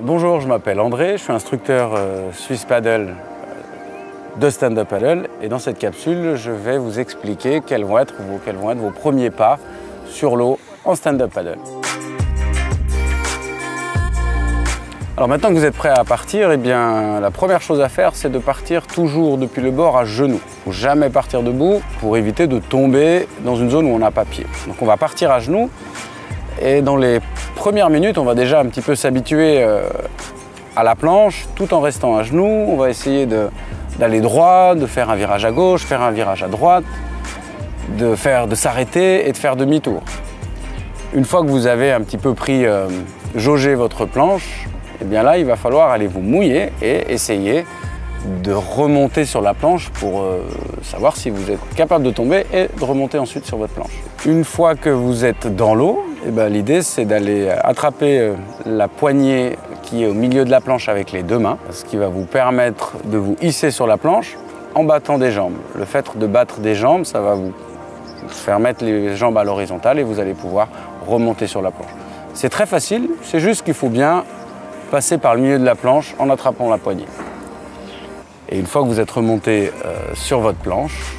Bonjour, je m'appelle André, je suis instructeur Swiss Paddle de stand-up paddle et dans cette capsule, je vais vous expliquer quels vont être vos premiers pas sur l'eau en stand-up paddle. Alors maintenant que vous êtes prêt à partir, eh bien, la première chose à faire, c'est de partir toujours depuis le bord à genoux. Il ne faut jamais partir debout pour éviter de tomber dans une zone où on n'a pas pied. Donc on va partir à genoux et dans les premières minutes, on va déjà un petit peu s'habituer à la planche tout en restant à genoux. On va essayer d'aller droit, de faire un virage à gauche, faire un virage à droite, de s'arrêter et de faire demi-tour. Une fois que vous avez un petit peu jaugé votre planche, eh bien là, il va falloir aller vous mouiller et essayer de remonter sur la planche pour savoir si vous êtes capable de tomber et de remonter ensuite sur votre planche. Une fois que vous êtes dans l'eau, eh bien, l'idée c'est d'aller attraper la poignée qui est au milieu de la planche avec les deux mains, ce qui va vous permettre de vous hisser sur la planche en battant des jambes. Le fait de battre des jambes, ça va vous faire mettre les jambes à l'horizontale et vous allez pouvoir remonter sur la planche. C'est très facile, c'est juste qu'il faut bien passer par le milieu de la planche en attrapant la poignée. Et une fois que vous êtes remonté sur votre planche,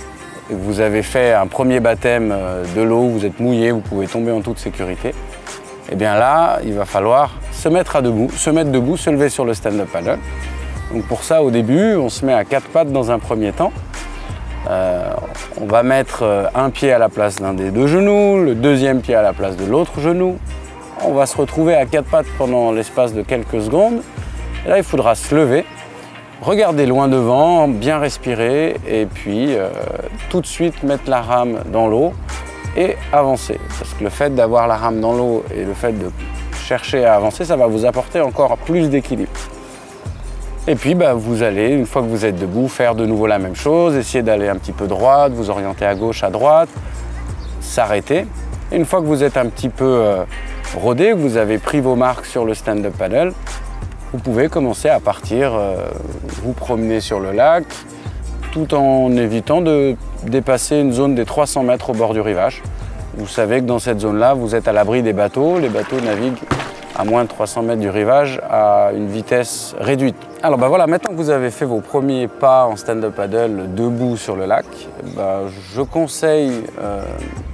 et que vous avez fait un premier baptême de l'eau, vous êtes mouillé, vous pouvez tomber en toute sécurité, et bien là, il va falloir se mettre debout, se lever sur le stand-up paddle. Donc pour ça, au début, on se met à quatre pattes dans un premier temps. On va mettre un pied à la place d'un des deux genoux, le deuxième pied à la place de l'autre genou. On va se retrouver à quatre pattes pendant l'espace de quelques secondes. Et là, il faudra se lever, regarder loin devant, bien respirer et puis tout de suite mettre la rame dans l'eau et avancer. Parce que le fait d'avoir la rame dans l'eau et le fait de chercher à avancer, ça va vous apporter encore plus d'équilibre. Et puis vous allez, une fois que vous êtes debout, faire de nouveau la même chose, essayer d'aller un petit peu droite, vous orienter à gauche, à droite, s'arrêter. Et une fois que vous êtes un petit peu rodé, que vous avez pris vos marques sur le stand-up paddle, vous pouvez commencer à partir, vous promener sur le lac, tout en évitant de dépasser une zone des 300 mètres au bord du rivage. Vous savez que dans cette zone-là, vous êtes à l'abri des bateaux. Les bateaux naviguent à moins de 300 mètres du rivage à une vitesse réduite. Alors voilà, maintenant que vous avez fait vos premiers pas en stand-up paddle debout sur le lac, je conseille,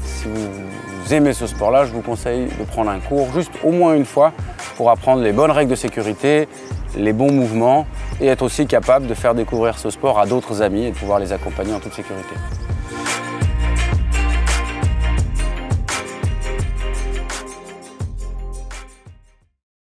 si vous aimez ce sport-là, je vous conseille de prendre un cours juste au moins une fois pour apprendre les bonnes règles de sécurité, les bons mouvements et être aussi capable de faire découvrir ce sport à d'autres amis et de pouvoir les accompagner en toute sécurité.